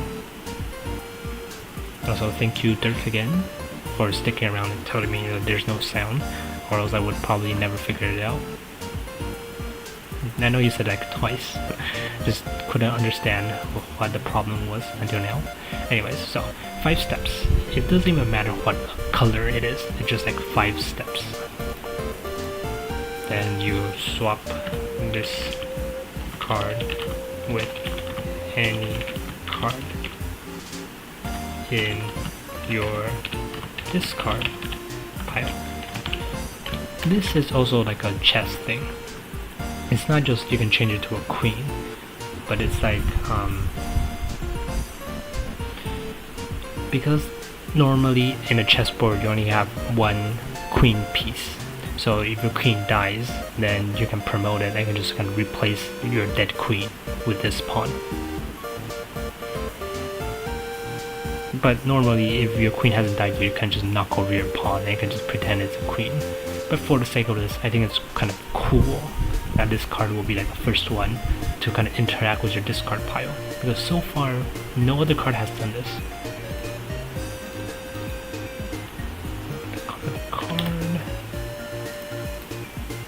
[SPEAKER 1] Also, thank you, Dirk, again, for sticking around and telling me that there's no sound, or else I would probably never figure it out. I know you said like twice, but just couldn't understand what the problem was until now. Anyways, so 5 steps. It doesn't even matter what color it is, it's just like 5 steps. Then you swap this card with any card in your discard pile. This is also like a chess thing. It's not just you can change it to a queen, but it's like because normally in a chessboard you only have one queen piece. So if your queen dies, then you can promote it and you can just kind of replace your dead queen with this pawn. But normally if your queen hasn't died, you can just knock over your pawn and you can just pretend it's a queen. But for the sake of this, I think it's kind of cool that this card will be like the first one to kind of interact with your discard pile, because so far no other card has done this. Card.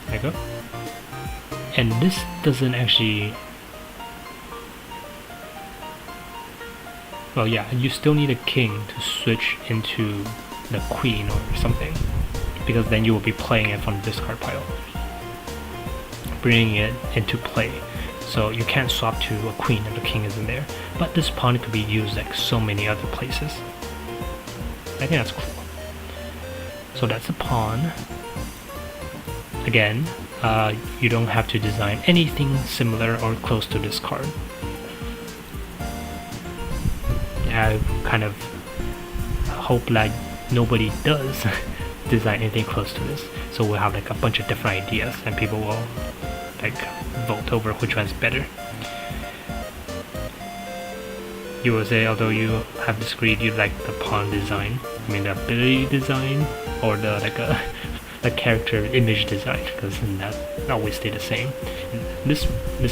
[SPEAKER 1] There you go. And this doesn't actually, well yeah, you still need a king to switch into the queen or something, because then you will be playing it from the discard pile, bringing it into play. So you can't swap to a queen if the king isn't there. But this pawn could be used like so many other places. I think that's cool. So that's a pawn. Again, you don't have to design anything similar or close to this card. I kind of hope like nobody does design anything close to this, so we'll have like a bunch of different ideas and people will like vote over which one's better. You will say, although you have disagreed, you like the pawn design, I mean the ability design, or the like the character image design, because that always stay the same. And this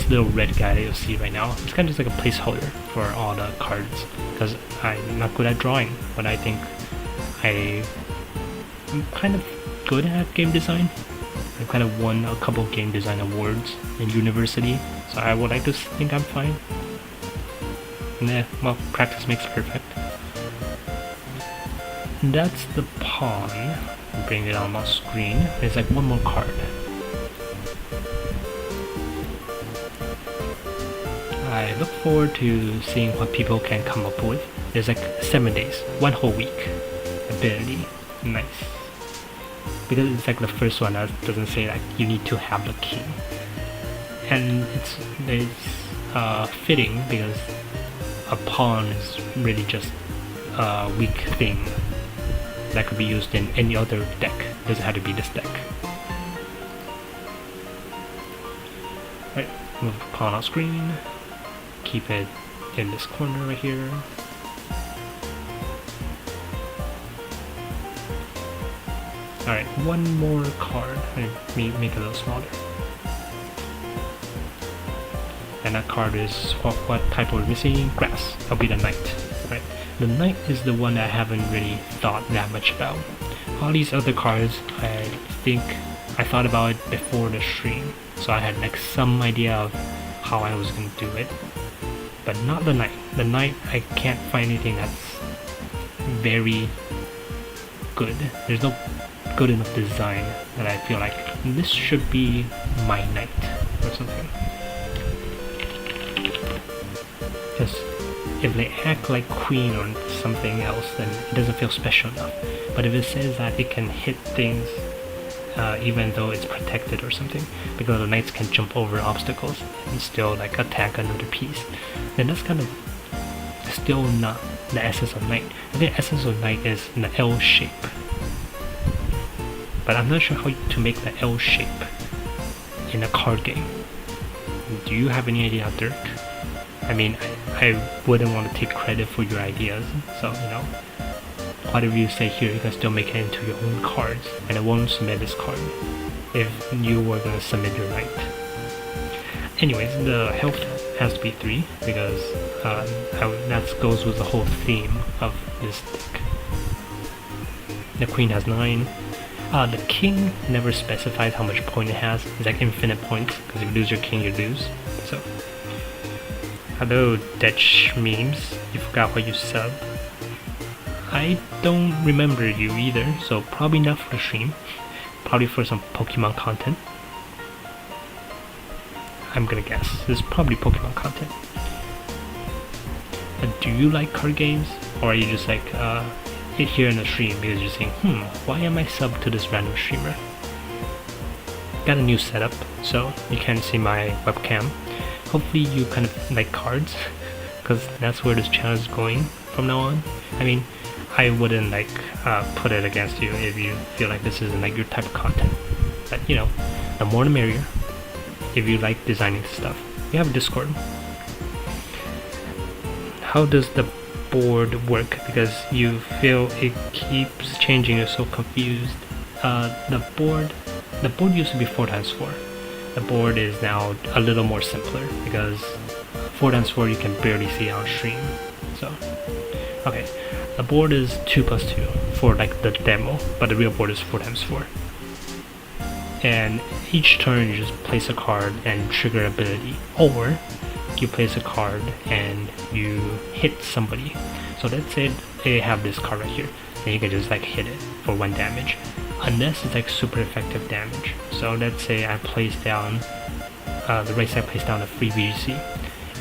[SPEAKER 1] little red guy that you'll see right now, it's kind of just like a placeholder for all the cards, because I'm not good at drawing, but I think I'm kind of good at game design. I kind of won a couple game design awards in university, so I would like to think I'm fine. Yeah, well, practice makes perfect. And that's the pawn. Bring it on my screen. There's like one more card. I look forward to seeing what people can come up with. There's like 7 days, 1 whole week. Ability, nice. Because it's like the first one that doesn't say like you need to have the king, and it's fitting because a pawn is really just a weak thing that could be used in any other deck. It doesn't have to be this deck. Right, move the pawn on screen, keep it in this corner right here. Alright, one more card. Let me make it a little smaller. And that card is what type are we missing? Grass. That'll be the knight. Right. The knight is the one I haven't really thought that much about. All these other cards, I think I thought about it before the stream, so I had like some idea of how I was gonna do it. But not the knight. The knight, I can't find anything that's very good. There's no good enough design that I feel like this should be my knight or something. Because if they act like queen or something else, then it doesn't feel special enough. But if it says that it can hit things even though it's protected or something, because the knights can jump over obstacles and still like attack another piece, then that's kind of still not the essence of knight. I think the essence of knight is in the L shape. But I'm not sure how to make the L shape in a card game. Do you have any idea, Dirk? I mean, I wouldn't want to take credit for your ideas, so you know, whatever you say here, you can still make it into your own cards, and I won't submit this card if you were gonna submit your knight. Anyways, the health has to be 3 because that goes with the whole theme of this deck. The queen has 9. The king never specifies how much point it has. It's like infinite points, because if you lose your king, you lose. So, hello Dutch memes, you forgot what you sub. I don't remember you either, so probably not for the stream. Probably for some Pokemon content. I'm gonna guess. This is probably Pokemon content. Do you like card games? Or are you just like, it here in the stream because you're saying, why am I subbed to this random streamer? Got a new setup, so you can see my webcam. Hopefully you kind of like cards, because that's where this channel is going from now on. I mean, I wouldn't like put it against you if you feel like this isn't like your type of content. But you know, the more the merrier. If you like designing stuff, we have a Discord. How does the board work? Because you feel it keeps changing, you're so confused. The board used to be 4x4. The board is now a little more simpler because 4x4 you can barely see on stream. So, okay, the board is 2+2 for like the demo, but the real board is 4x4. And each turn you just place a card and trigger ability, or you place a card and you hit somebody. So let's say they have this card right here, and you can just like hit it for 1 damage, unless it's like super effective damage. So let's say I place down the right side place down a free VGC,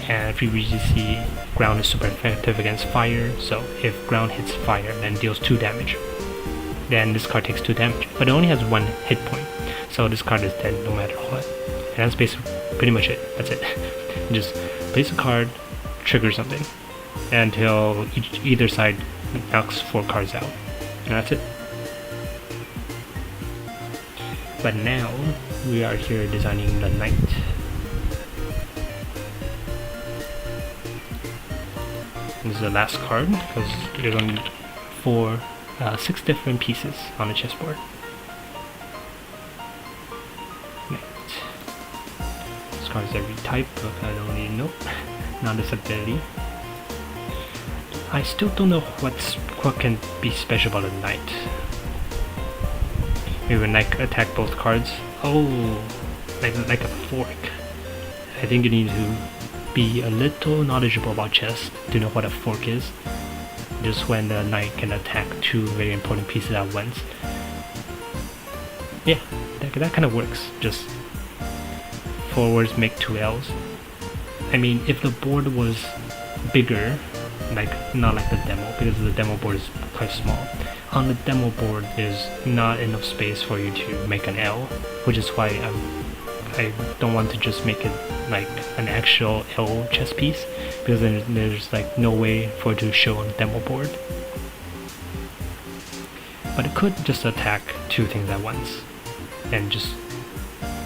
[SPEAKER 1] and free VGC ground is super effective against fire. So if ground hits fire, then deals 2 damage. Then this card takes 2 damage, but it only has 1 hit point. So this card is dead no matter what. And that's basically pretty much it. That's it. Just place a card, trigger something, until either side knocks 4 cards out. And that's it. But now we are here designing the knight. This is the last card because there's only 6 different pieces on the chessboard. Cards every type, but I don't really know. Not this ability. I still don't know what can be special about a knight. Maybe when knight attack both cards. Oh, like a fork. I think you need to be a little knowledgeable about chess to know what a fork is. Just when the knight can attack 2 very important pieces at once. Yeah, that kind of works. Just forwards make 2 L's. I mean, if the board was bigger, like not like the demo, because the demo board is quite small. On the demo board there's not enough space for you to make an L, which is why I don't want to just make it like an actual L chess piece, because then there's like no way for it to show on the demo board. But it could just attack 2 things at once, and just,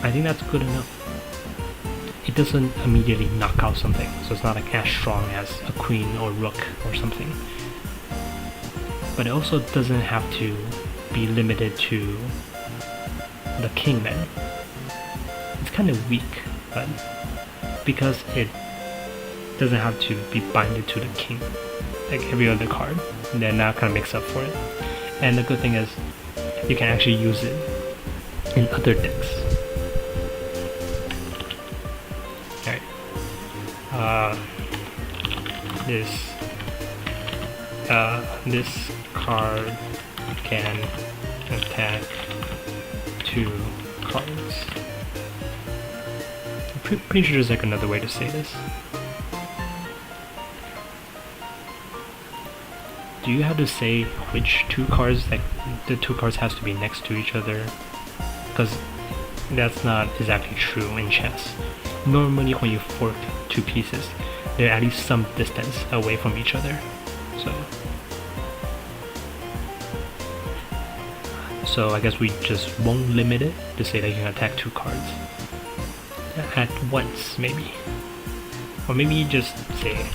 [SPEAKER 1] I think that's good enough. It doesn't immediately knock out something, so it's not like as strong as a queen or rook or something. But it also doesn't have to be limited to the king then. It's kind of weak, but because it doesn't have to be binded to the king like every other card, then that kind of makes up for it. And the good thing is you can actually use it in other decks. This card can attack 2 cards. I'm pretty sure there's like another way to say this. Do you have to say which 2 cards, like the 2 cards has to be next to each other? Because that's not exactly true in chess. Normally when you fork 2 pieces, they're at least some distance away from each other. So I guess we just won't limit it to say that you can attack 2 cards at once, maybe. Or maybe you just say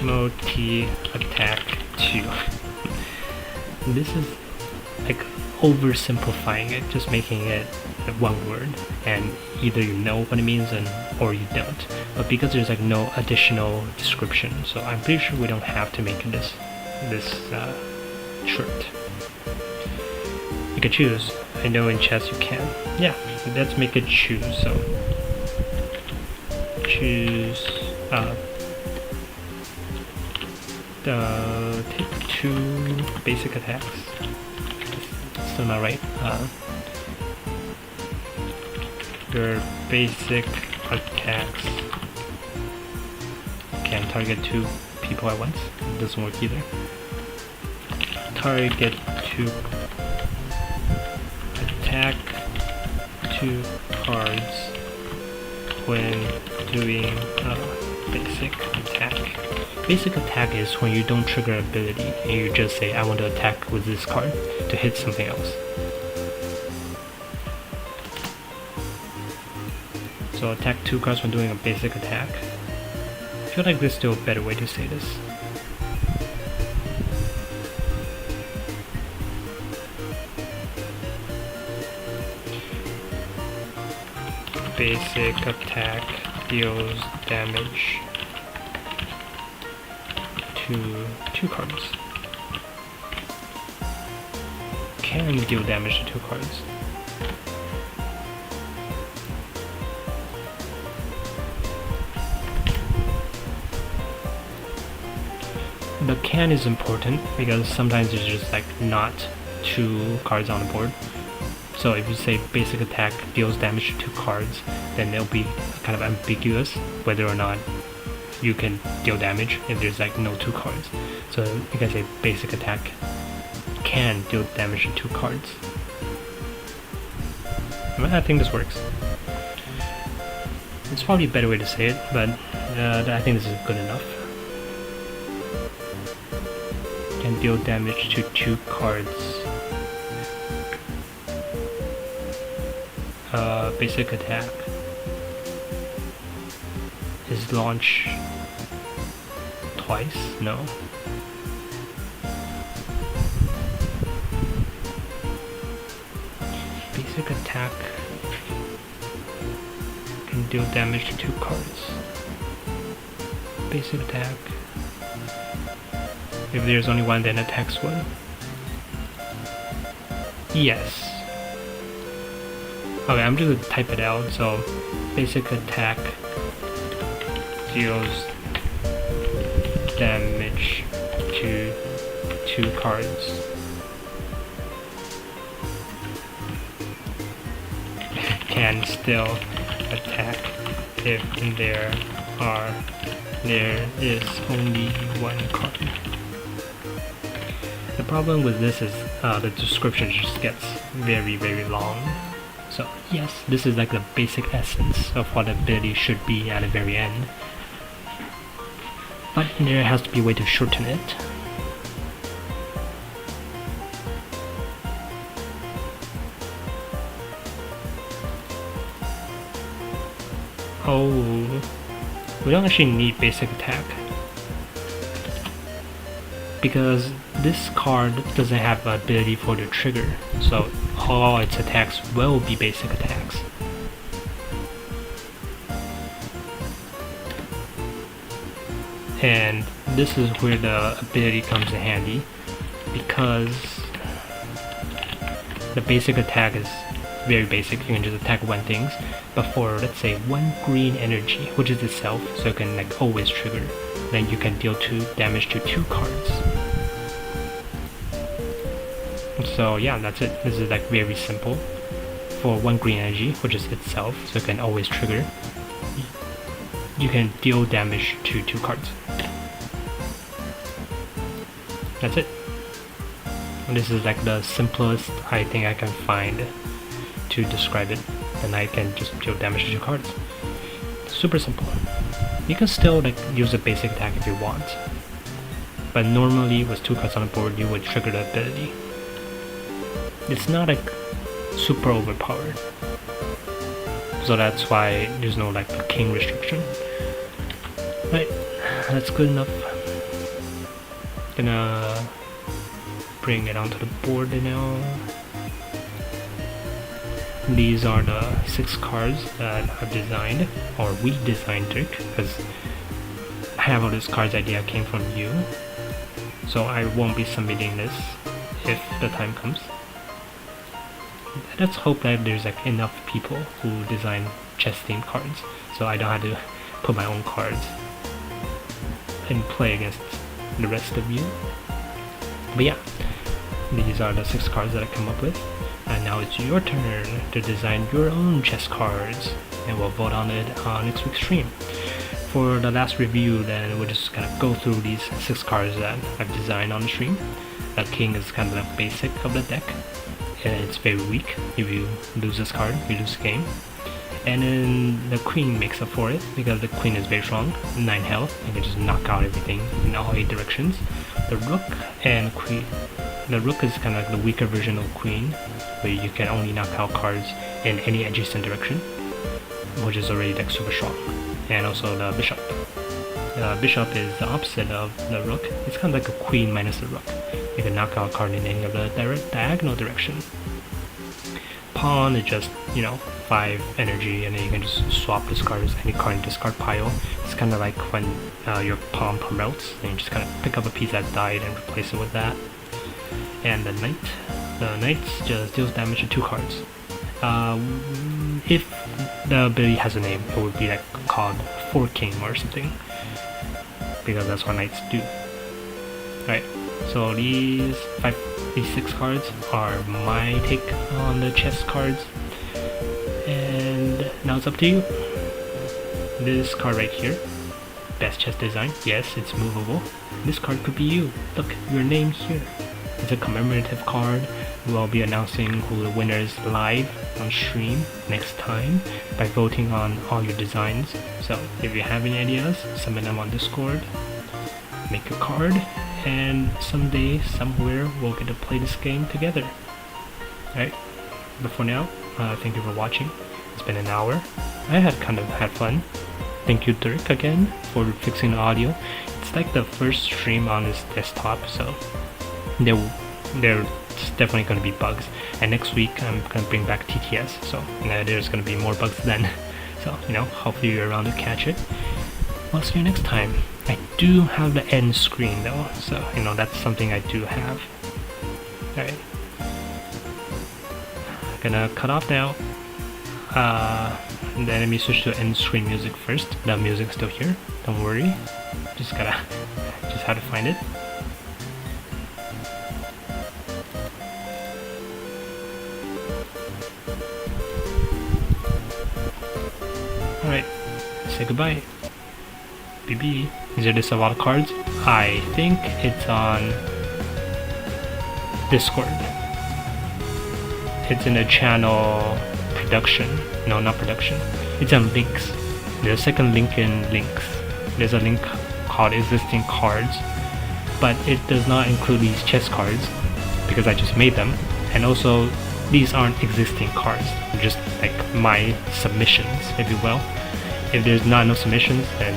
[SPEAKER 1] multi attack 2. This is like oversimplifying it, just making it 1 word, and either you know what it means or you don't. But because there's like no additional description, so I'm pretty sure we don't have to make this shirt. You make a choose. I know in chess you can. Yeah, let's make a choose. So choose take 2 basic attacks. Still not right. Your basic attacks can target 2 people at once. It doesn't work either. Target 2 attack 2 cards when doing basic attack. Basic attack is when you don't trigger ability and you just say I want to attack with this card to hit something else. So attack 2 cards when doing a basic attack. I feel like there's still a better way to say this. Basic attack deals damage to 2 cards. Can deal damage to 2 cards. The can is important because sometimes it's just like not 2 cards on the board. So if you say basic attack deals damage to 2 cards, then it'll be kind of ambiguous whether or not you can deal damage if there's like no 2 cards. So you can say basic attack can deal damage to 2 cards. I think this works. It's probably a better way to say it, but I think this is good enough. Can deal damage to 2 cards. Basic attack is launch twice? No. Basic attack can deal damage to 2 cards. Basic attack. If there's only one, then attacks 1. Yes. Okay, I'm just gonna type it out. So, basic attack deals damage to 2 cards. Can still attack if there is only 1 card. The problem with this is the description just gets very, very long. So yes, this is like the basic essence of what the ability should be at the very end. But there has to be a way to shorten it. Oh, we don't actually need basic attack, because this card doesn't have the ability for the trigger, so all its attacks will be basic attacks. And this is where the ability comes in handy, because the basic attack is very basic. You can just attack 1 thing, but for let's say 1 green energy, which is itself, so it can like always trigger, then you can deal 2 damage to 2 cards. So yeah, that's it. This is like very simple. For 1 green energy, which is itself, so it can always trigger, you can deal damage to 2 cards. That's it. This is like the simplest I think I can find to describe it, and I can just deal damage to 2 cards. Super simple. You can still like use a basic attack if you want, but normally with 2 cards on the board you would trigger the ability. It's not like super overpowered, so that's why there's no like king restriction. Right, that's good enough. Gonna bring it onto the board now. These are the 6 cards that I've designed, or we designed it, because half of this card's idea came from you, so I won't be submitting this if the time comes. let's hope that there's like enough people who design chess themed cards, so I don't have to put my own cards and play against the rest of you. But yeah, these are the 6 cards that I come up with, and now it's your turn to design your own chess cards, and we'll vote on it on next week's stream. For the last review, then we'll just kind of go through these 6 cards that I've designed on the stream. The king is kind of the basic of the deck, and it's very weak. If you lose this card, you lose the game. And then the queen makes up for it, because the queen is very strong, 9 health, and can just knock out everything in all 8 directions. The rook and queen. The rook is kind of like the weaker version of queen, where you can only knock out cards in any adjacent direction, which is already like super strong. And also the bishop. The bishop is the opposite of the rook. It's kind of like a queen minus the rook. You can knock out a card in any of the diagonal direction. Pawn is just, 5 energy, and then you can just swap this card as any card in discard pile. It's kind of like when your pawn promotes, and you just kind of pick up a piece that died and replace it with that. And the knight just deals damage to 2 cards. If the ability has a name, it would be like called Forking or something, because that's what knights do. Alright, so these 6 cards are my take on the chess cards, and now it's up to you. This card right here, best chess design, yes, it's movable. This card could be you. Look, your name here. It's a commemorative card. We'll be announcing who the winner is live on stream next time by voting on all your designs. So if you have any ideas, submit them on Discord, make a card, and someday, somewhere, we'll get to play this game together. Alright, but for now, thank you for watching. It's been an hour. I had fun. Thank you, Dirk, again for fixing the audio. It's like the first stream on this desktop, so there's definitely going to be bugs, and next week I'm going to bring back TTS, so there's going to be more bugs then. So hopefully you're around to catch it. I'll see you next time. I do have the end screen though, so that's something I do have. Alright, gonna cut off now. And then let me switch to end screen music first. The music's still here, don't worry. Just had to find it. Alright, say goodbye. BB. Is there a list of all the cards? I think it's on Discord. It's in the channel production. No, not production. It's on links. There's a second link in links. There's a link called existing cards, but it does not include these chess cards because I just made them. And also, these aren't existing cards. They're just like my submissions, if you will. If there's not enough submissions, then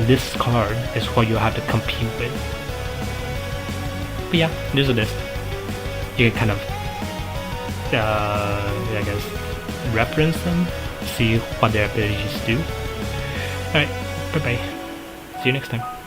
[SPEAKER 1] this card is what you have to compete with. But yeah, there's a list. You can kind of, I guess, reference them, see what their abilities do. Alright, bye bye. See you next time.